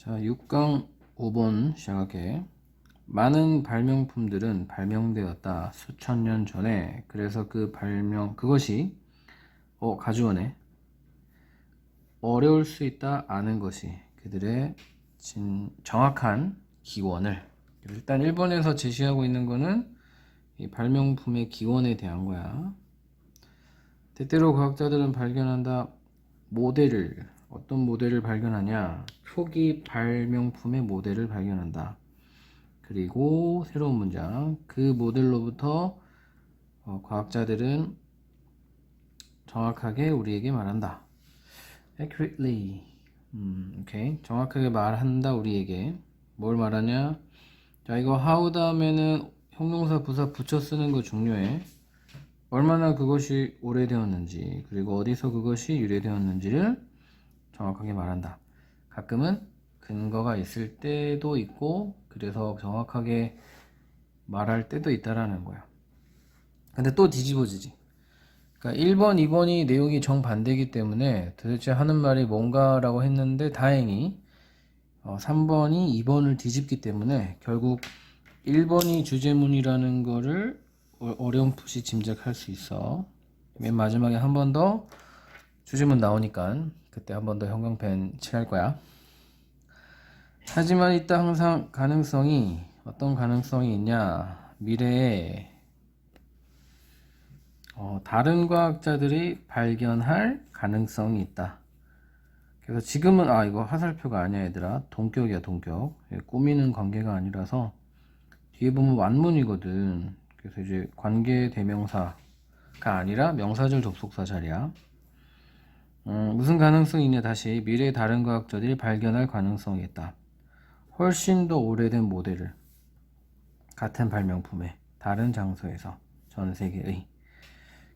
자, 6강 5번 시작할게. 많은 발명품들은 발명되었다. 수천 년 전에. 그래서 그것이, 가주어네. 어려울 수 있다 아는 것이 그들의 정확한 기원을. 일단 1번에서 제시하고 있는 거는 이 발명품의 기원에 대한 거야. 때때로 과학자들은 발견한다. 어떤 모델을 발견하냐? 초기 발명품의 모델을 발견한다. 그리고 새로운 문장. 그 모델로부터 과학자들은 정확하게 우리에게 말한다. accurately. 오케이. 정확하게 말한다, 우리에게. 뭘 말하냐? 자, 이거 how 다음에는 형용사, 부사 붙여 쓰는 거 중요해. 얼마나 그것이 오래되었는지, 그리고 어디서 그것이 유래되었는지를 정확하게 말한다. 가끔은 근거가 있을 때도 있고, 그래서 정확하게 말할 때도 있다라는 거야. 근데 또 뒤집어지지. 그러니까 1번, 2번이 내용이 정반대이기 때문에 도대체 하는 말이 뭔가라고 했는데, 다행히 3번이 2번을 뒤집기 때문에 결국 1번이 주제문이라는 거를 어렴풋이 짐작할 수 있어. 맨 마지막에 한 번 더 주제문 나오니까 그때 한 번 더 형광펜 칠할 거야. 하지만 있다 항상 가능성이, 어떤 가능성이 있냐? 미래에 다른 과학자들이 발견할 가능성이 있다. 그래서 지금은 이거 화살표가 아니야 얘들아. 동격이야, 동격. 꾸미는 관계가 아니라서 뒤에 보면 완문이거든. 그래서 이제 관계 대명사가 아니라 명사절 접속사 자리야. 무슨 가능성이 있냐? 다시 미래의 다른 과학자들이 발견할 가능성이 있다. 훨씬 더 오래된 모델을 같은 발명품에 다른 장소에서 전 세계의.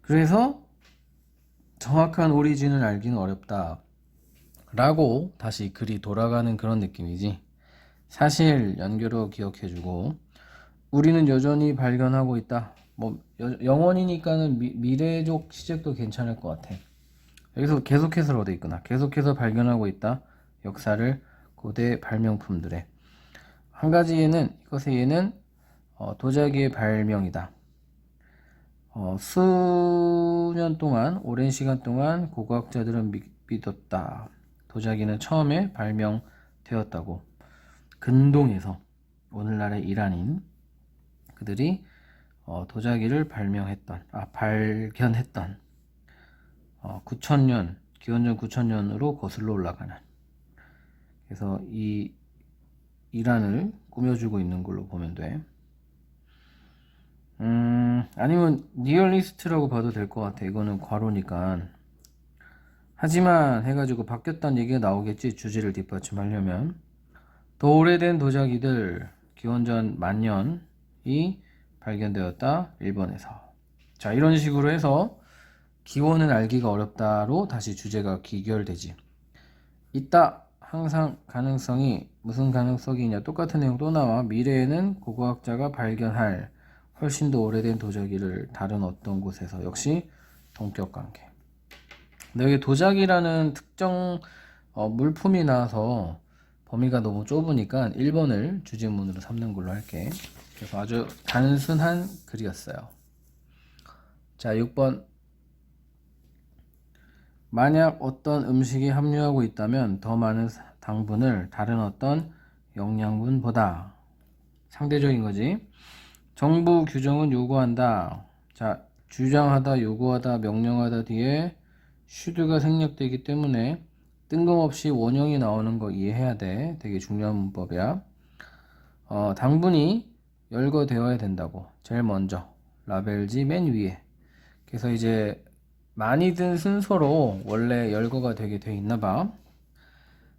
그래서 정확한 오리진을 알기는 어렵다 라고 다시 글이 돌아가는 그런 느낌이지. 사실 연결어 기억해주고, 우리는 여전히 발견하고 있다. 영원이니까는 미래적 시제도 괜찮을 것 같아. 여기서 계속해서 어디 있구나. 계속해서 발견하고 있다. 역사를 고대 발명품들의. 한 가지 이것의 예는 도자기의 발명이다. 수년 동안, 오랜 시간 동안 고고학자들은 믿었다. 도자기는 처음에 발명되었다고. 근동에서, 오늘날의 이란인 그들이 도자기를 발견했던 9천년, 기원전 9천년으로 거슬러 올라가는. 그래서 이 이란을 꾸며주고 있는 걸로 보면 돼. 아니면 니얼리스트라고 봐도 될 것 같아. 이거는 괄호니까. 하지만 해가지고 바뀌었다는 얘기가 나오겠지, 주제를 뒷받침하려면. 더 오래된 도자기들, 기원전 10,000년이 발견되었다. 1번에서. 자, 이런 식으로 해서 기원은 알기가 어렵다로 다시 주제가 귀결되지. 있다. 항상 가능성이, 무슨 가능성이냐? 똑같은 내용 또 나와. 미래에는 고고학자가 발견할 훨씬 더 오래된 도자기를 다른 어떤 곳에서. 역시 동격관계. 근데 여기 도자기라는 특정 물품이 나와서 범위가 너무 좁으니까 1번을 주제문으로 삼는 걸로 할게. 그래서 아주 단순한 글이었어요. 자, 6번. 만약 어떤 음식이 함유하고 있다면 더 많은 당분을 다른 어떤 영양분보다. 상대적인 거지. 정부 규정은 요구한다. 자, 주장하다, 요구하다, 명령하다 뒤에 슈드가 생략되기 때문에 뜬금없이 원형이 나오는 거 이해해야 돼. 되게 중요한 문법이야. 당분이 열거되어야 된다고. 제일 먼저 라벨지 맨 위에. 그래서 이제 많이 든 순서로 원래 열거가 되게 돼 있나 봐.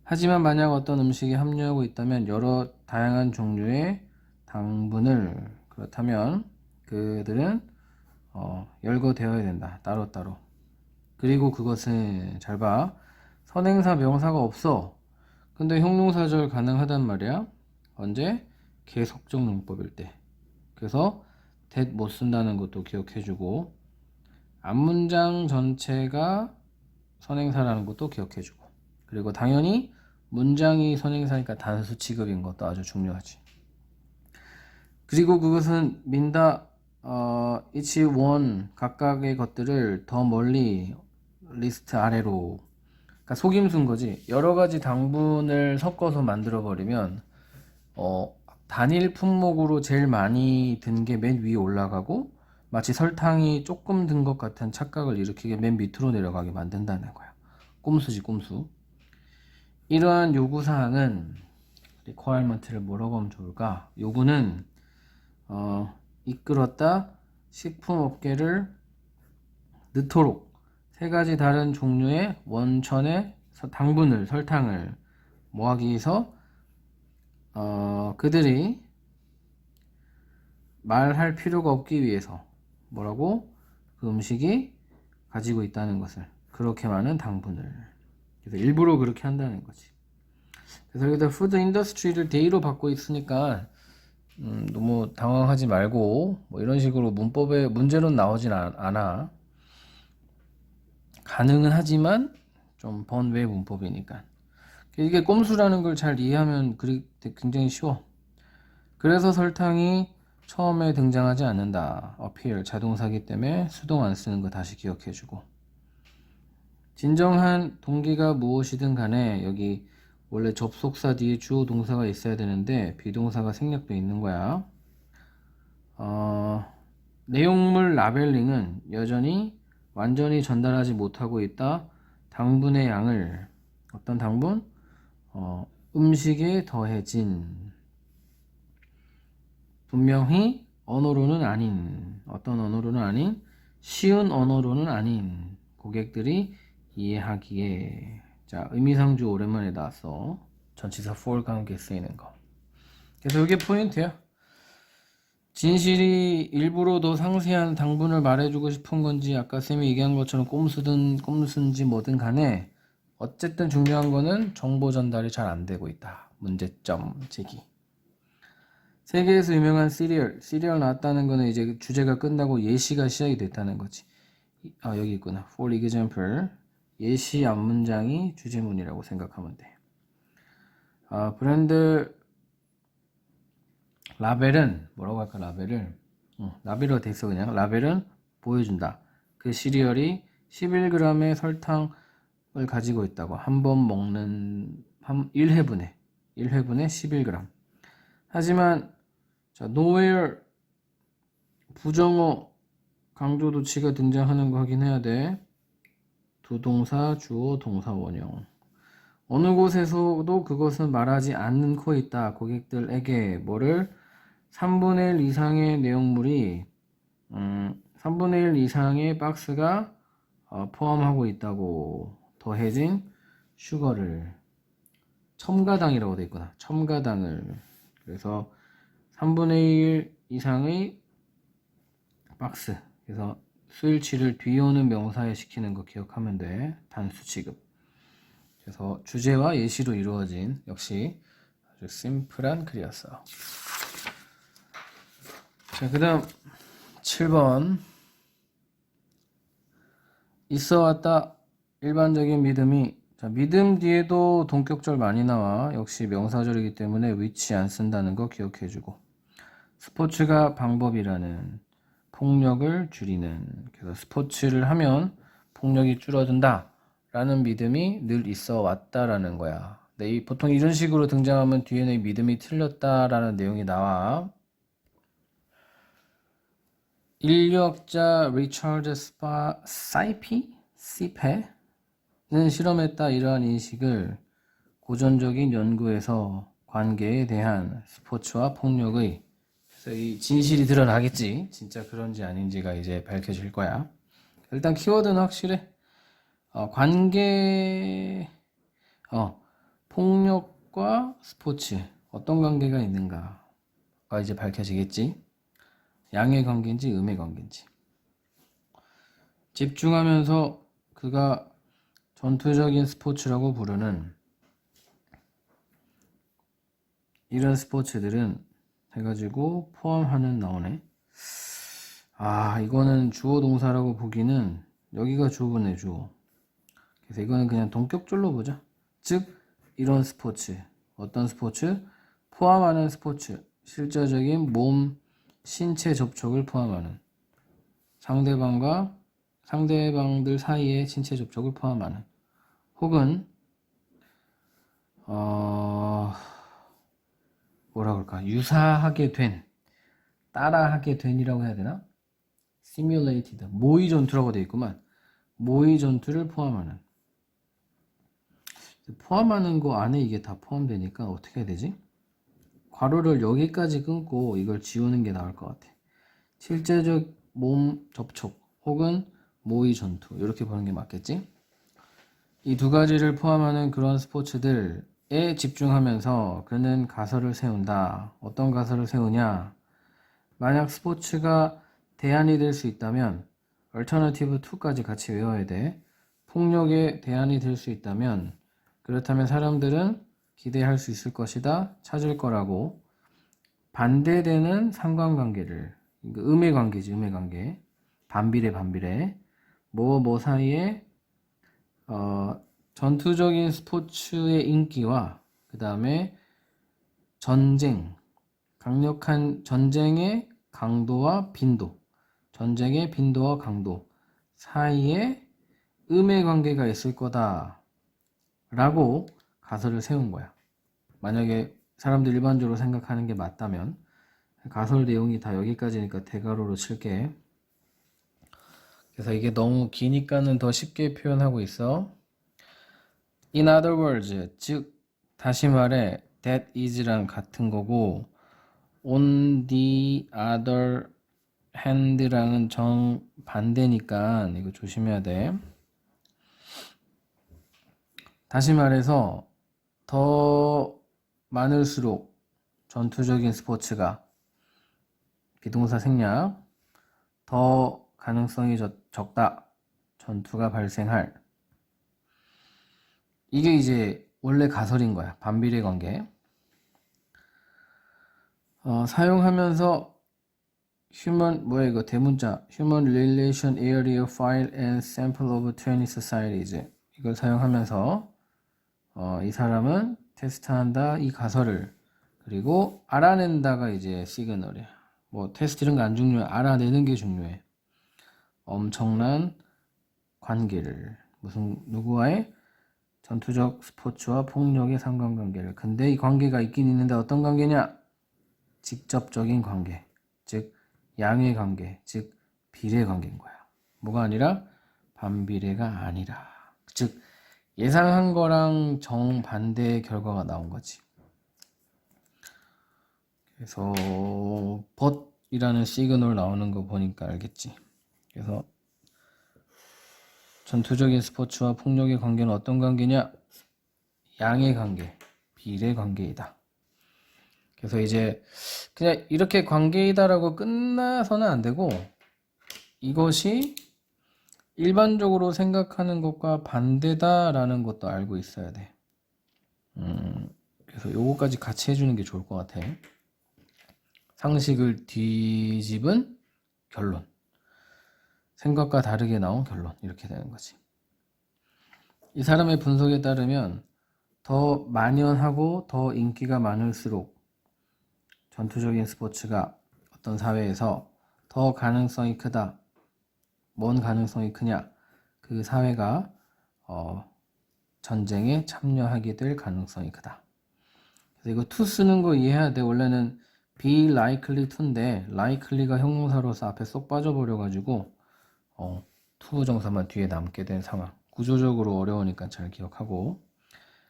하지만 만약 어떤 음식이 함유하고 있다면 여러 다양한 종류의 당분을, 그렇다면 그들은 열거되어야 된다. 따로따로. 그리고 그것은 잘 봐. 선행사 명사가 없어. 근데 형용사절 가능하단 말이야. 언제? 계속적 용법일 때. 그래서 that 못 쓴다는 것도 기억해주고, 앞문장 전체가 선행사라는 것도 기억해주고, 그리고 당연히 문장이 선행사니까 단수 취급인 것도 아주 중요하지. 그리고 그것은 민다 each one 각각의 것들을 더 멀리 리스트 아래로, 그러니까 속임수인 거지. 여러 가지 당분을 섞어서 만들어 버리면 단일 품목으로 제일 많이 든 게 맨 위에 올라가고 마치 설탕이 조금 든 것 같은 착각을 일으키게 맨 밑으로 내려가게 만든다는 거야. 꼼수지, 꼼수. 이러한 요구사항은 requirement를 뭐라고 하면 좋을까? 요구는 이끌었다 식품업계를 넣도록 세 가지 다른 종류의 원천의 당분을, 설탕을 뭐하기 위해서 그들이 말할 필요가 없기 위해서 뭐라고? 그 음식이 가지고 있다는 것을, 그렇게 많은 당분을. 그래서 일부러 그렇게 한다는 거지. 그래서 여기다 푸드 인더스트리를 대의로 받고 있으니까 너무 당황하지 말고 뭐 이런 식으로 문법에 문제로는 나오진 않아. 가능은 하지만 좀 번외 문법이니까. 이게 꼼수라는 걸 잘 이해하면 굉장히 쉬워. 그래서 설탕이 처음에 등장하지 않는다. appear 자동사기 때문에 수동 안 쓰는 거 다시 기억해주고. 진정한 동기가 무엇이든 간에 여기 원래 접속사 뒤에 주어 동사가 있어야 되는데 비동사가 생략돼 있는 거야. 내용물 라벨링은 여전히 완전히 전달하지 못하고 있다. 당분의 양을, 어떤 당분? 음식에 더해진, 분명히 언어로는 아닌, 어떤 언어로는 아닌, 쉬운 언어로는 아닌 고객들이 이해하기에. 자, 의미상주 오랜만에 나왔어. 전치사 for 관계 쓰이는 거. 그래서 이게 포인트야. 진실이 일부러 더 상세한 당분을 말해주고 싶은 건지 아까 쌤이 얘기한 것처럼 꼼수든 꼼수인지 뭐든 간에 어쨌든 중요한 거는 정보 전달이 잘 안 되고 있다. 문제점 제기. 세계에서 유명한 시리얼 나왔다는 거는 이제 주제가 끝나고 예시가 시작이 됐다는 거지. 여기 있구나. For example, 예시 앞문장이 주제문이라고 생각하면 돼. 브랜드 라벨은 뭐라고 할까? 라벨로 돼 있어. 그냥 라벨은 보여준다. 그 시리얼이 11g의 설탕을 가지고 있다고. 한 번 먹는 1회분에 11g. 하지만 자, nowhere 부정어 강조도치가 등장하는 거 확인해야 돼. 두 동사, 주어, 동사, 원형. 어느 곳에서도 그것은 말하지 않고 있다. 고객들에게 뭐를? 3분의 1 이상의 내용물이 3분의 1 이상의 박스가 포함하고 있다고. 더해진 슈거를, 첨가당이라고 되어 있구나. 첨가당을. 그래서 3분의 1 이상의 박스. 그래서 수일치를 뒤에 오는 명사에 시키는 거 기억하면 돼. 단수 취급. 그래서 주제와 예시로 이루어진 역시 아주 심플한 글이었어. 자, 그 다음 7번. 있어 왔다 일반적인 믿음이. 자, 믿음 뒤에도 동격절 많이 나와. 역시 명사절이기 때문에 위치 안 쓴다는 거 기억해주고. 스포츠가 방법이라는, 폭력을 줄이는. 그래서 스포츠를 하면 폭력이 줄어든다 라는 믿음이 늘 있어 왔다라는 거야. 근데 보통 이런 식으로 등장하면 뒤에는 믿음이 틀렸다라는 내용이 나와. 인류학자 리처드 시페는 실험했다. 이러한 인식을 고전적인 연구에서 관계에 대한 스포츠와 폭력의, 그래서 이 진실이 드러나겠지. 진짜 그런지 아닌지가 이제 밝혀질 거야. 일단 키워드는 확실해. 관계, 폭력과 스포츠 어떤 관계가 있는가가 이제 밝혀지겠지. 양의 관계인지 음의 관계인지. 집중하면서 그가 전투적인 스포츠라고 부르는 이런 스포츠들은 해가지고 포함하는 나오네. 이거는 주어 동사라고 보기는 여기가 주어네, 주어. 그래서 이거는 그냥 동격절로 보자. 즉 이런 스포츠, 어떤 스포츠? 포함하는 스포츠, 실제적인 몸, 신체 접촉을 포함하는 상대방들 사이의 신체 접촉을 포함하는 혹은 뭐라 그럴까? 유사하게 된, 따라하게 된이라고 해야 되나? simulated, 모의 전투라고 되어 있구만. 모의 전투를 포함하는 거 안에 이게 다 포함되니까 어떻게 해야 되지? 괄호를 여기까지 끊고 이걸 지우는 게 나을 것 같아. 실제적 몸 접촉 혹은 모의 전투 이렇게 보는 게 맞겠지? 이 두 가지를 포함하는 그런 스포츠들에 집중하면서 그는 가설을 세운다. 어떤 가설을 세우냐? 만약 스포츠가 대안이 될 수 있다면 Alternative 2까지 같이 외워야 돼. 폭력의 대안이 될 수 있다면 그렇다면 사람들은 기대할 수 있을 것이다. 찾을 거라고. 반대되는 상관관계를, 음의 관계지, 음의 관계. 반비례. 뭐 사이에 전투적인 스포츠의 인기와 그 다음에 강력한 전쟁의 강도와 빈도, 전쟁의 빈도와 강도 사이에 음의 관계가 있을 거다 라고 가설을 세운 거야. 만약에 사람들 일반적으로 생각하는 게 맞다면 가설 내용이 다 여기까지니까 대괄호로 칠게. 그래서 이게 너무 기니까는 더 쉽게 표현하고 있어. In other words, 즉 다시 말해 that is랑 같은 거고 on the other hand랑은 정반대니까 이거 조심해야 돼. 다시 말해서 더 많을수록 전투적인 스포츠가 비동사 생략 더 가능성이 적다. 전투가 발생할. 이게 이제 원래 가설인 거야. 반비례 관계. 사용하면서 대문자 Human Relation Area File and Sample of 20 Societies 이걸 사용하면서 이 사람은 테스트한다 이 가설을. 그리고 알아낸다가 이제 시그널이야. 뭐 테스트 이런 거 안 중요해. 알아내는 게 중요해. 엄청난 관계를 누구와의 전투적 스포츠와 폭력의 상관관계를. 근데 이 관계가 있긴 있는데 어떤 관계냐? 직접적인 관계, 즉 양의 관계, 즉 비례 관계인 거야. 뭐가 아니라 반비례가 아니라, 즉 예상한 거랑 정반대의 결과가 나온 거지. 그래서 but이라는 시그널 나오는 거 보니까 알겠지. 그래서 전투적인 스포츠와 폭력의 관계는 어떤 관계냐? 양의 관계, 비례 관계이다. 그래서 이제 그냥 이렇게 관계이다라고 끝나서는 안 되고 이것이 일반적으로 생각하는 것과 반대다라는 것도 알고 있어야 돼. 그래서 요거까지 같이 해주는 게 좋을 것 같아. 상식을 뒤집은 결론. 생각과 다르게 나온 결론. 이렇게 되는 거지. 이 사람의 분석에 따르면 더 만연하고 더 인기가 많을수록 전투적인 스포츠가 어떤 사회에서 더 가능성이 크다. 뭔 가능성이 크냐? 그 사회가 전쟁에 참여하게 될 가능성이 크다. 그래서 이거 to 쓰는 거 이해해야 돼. 원래는 be likely to인데 likely가 형용사로서 앞에 쏙 빠져버려가지고 to 정사만 뒤에 남게 된 상황. 구조적으로 어려우니까 잘 기억하고.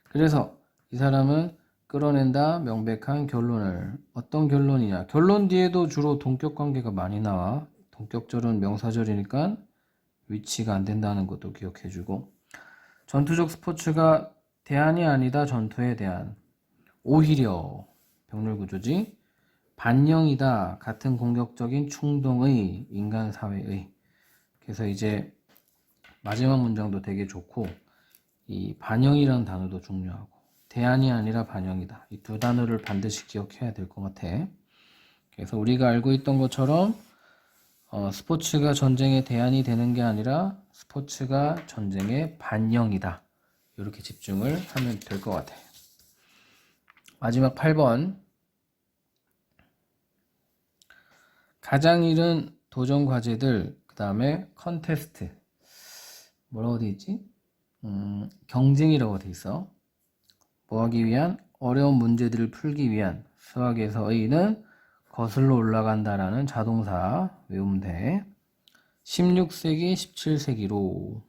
그래서 이 사람은 끌어낸다 명백한 결론을. 어떤 결론이냐? 결론 뒤에도 주로 동격 관계가 많이 나와. 동격절은 명사절이니까 위치가 안 된다는 것도 기억해주고. 전투적 스포츠가 대안이 아니다. 전투에 대한. 오히려 병렬 구조지. 반영이다. 같은 공격적인 충동의 인간 사회의. 그래서 이제 마지막 문장도 되게 좋고 이 반영이라는 단어도 중요하고 대안이 아니라 반영이다. 이 두 단어를 반드시 기억해야 될 것 같아. 그래서 우리가 알고 있던 것처럼 스포츠가 전쟁의 대안이 되는 게 아니라 스포츠가 전쟁의 반영이다. 이렇게 집중을 하면 될 것 같아. 마지막 8번. 가장 이른 도전 과제들, 그 다음에 컨테스트. 뭐라고 돼 있지? 경쟁이라고 돼 있어. 뭐 하기 위한? 어려운 문제들을 풀기 위한. 수학에서의는 거슬러 올라간다라는 자동사 외우면 돼. 16세기, 17세기로.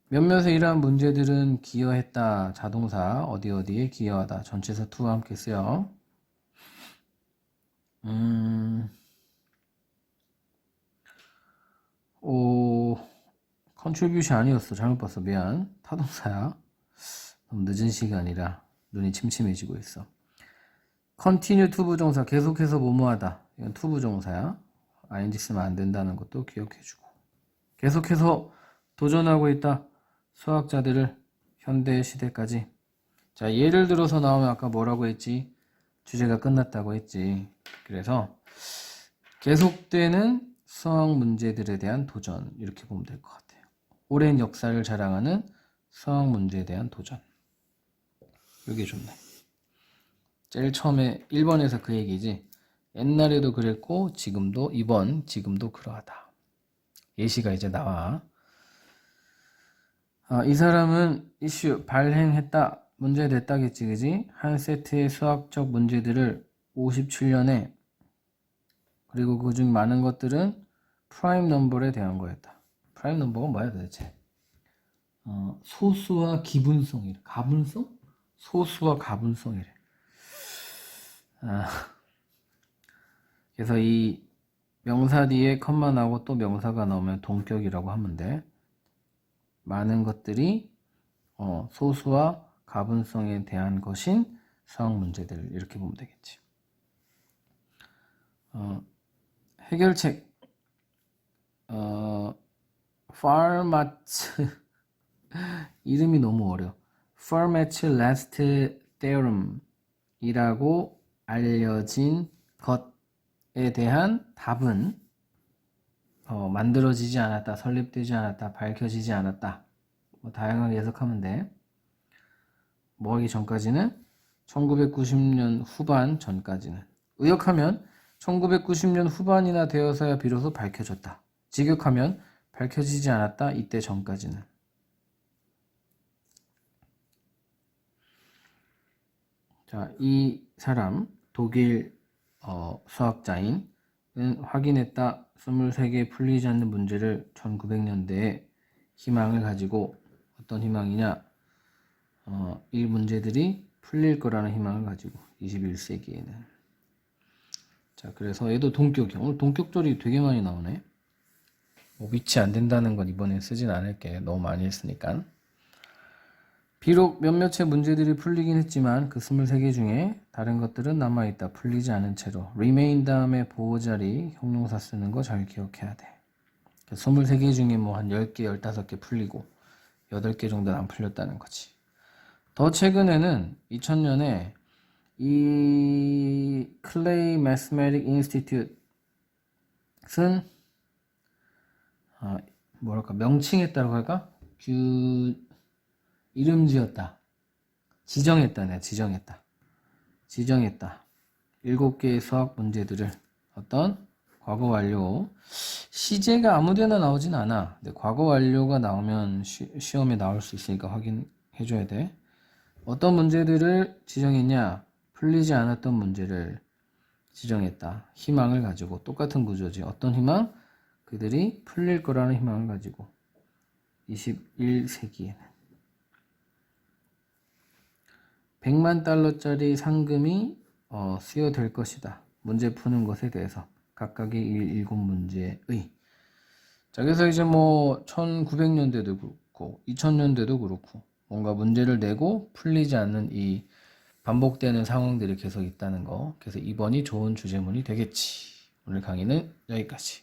몇몇의 이러한 문제들은 기여했다. 자동사 어디에 기여하다. 전체에서 to와 함께 쓰여. 컨트리뷰션 아니었어. 잘못 봤어. 미안. 타동사야. 너무 늦은 시간이라 눈이 침침해지고 있어. continue to 부정사 계속해서 뭐뭐하다. 이건 to 부정사야. ing 쓰면 안 된다는 것도 기억해주고. 계속해서 도전하고 있다. 수학자들을 현대 시대까지. 자, 예를 들어서 나오면 아까 뭐라고 했지? 주제가 끝났다고 했지. 그래서 계속되는 수학 문제들에 대한 도전, 이렇게 보면 될 것 같아요. 오랜 역사를 자랑하는 수학 문제에 대한 도전. 이게 좋네. 제일 처음에 1번에서 그 얘기지. 옛날에도 그랬고 지금도 그러하다. 예시가 이제 나와. 이 사람은 이슈 발행했다. 문제 냈다겠지, 그지? 한 세트의 수학적 문제들을 57년에, 그리고 그중 많은 것들은 프라임 넘버에 대한 거였다. 프라임 넘버가 뭐야 도대체? 소수와 기분성이래. 가분성? 소수와 가분성이래. 그래서 이 명사 뒤에 컴마 나오고 또 명사가 나오면 동격이라고 하면 돼. 많은 것들이 소수와 가분성에 대한 것인 수학 문제들, 이렇게 보면 되겠지. 해결책. 파르마츠 이름이 너무 어려. Fermat's Last Theorem 이라고 알려진 것에 대한 답은 만들어지지 않았다, 설립되지 않았다, 밝혀지지 않았다. 뭐 다양하게 해석하면 돼. 뭐 하기 전까지는 1990년 후반 전까지는. 의역하면 1990년 후반이나 되어서야 비로소 밝혀졌다. 직역하면 밝혀지지 않았다, 이때 전까지는. 자, 이 사람 독일 수학자인 확인했다. 23개 풀리지 않는 문제를 1900년대에 희망을 가지고, 어떤 희망이냐? 이 문제들이 풀릴 거라는 희망을 가지고 21세기에는. 자, 그래서 얘도 동격이야. 오늘 동격절이 되게 많이 나오네. 뭐 위치 안 된다는 건 이번에 쓰진 않을게. 너무 많이 했으니까. 비록 몇몇의 문제들이 풀리긴 했지만 그 23개 중에 다른 것들은 남아있다. 풀리지 않은 채로. remain 다음에 보호자리 형용사 쓰는 거 잘 기억해야 돼. 23개 중에 뭐 한 10개, 15개 풀리고 8개 정도는 안 풀렸다는 거지. 더 최근에는 2000년에 이 클레이 매스메틱 인스티튜트는 뭐랄까 명칭했다고 할까? 이름 지었다. 지정했다. 7개의 수학 문제들을 어떤 과거 완료. 시제가 아무데나 나오진 않아. 근데 과거 완료가 나오면 시험에 나올 수 있으니까 확인해 줘야 돼. 어떤 문제들을 지정했냐? 풀리지 않았던 문제를 지정했다. 희망을 가지고. 똑같은 구조지. 어떤 희망? 그들이 풀릴 거라는 희망을 가지고. 21세기에는 100만 달러짜리 상금이 수여될 것이다. 문제 푸는 것에 대해서 각각의 7문제의. 자, 그래서 이제 뭐 1900년대도 그렇고 2000년대도 그렇고 뭔가 문제를 내고 풀리지 않는 이 반복되는 상황들이 계속 있다는 거. 그래서 이번이 좋은 주제문이 되겠지. 오늘 강의는 여기까지.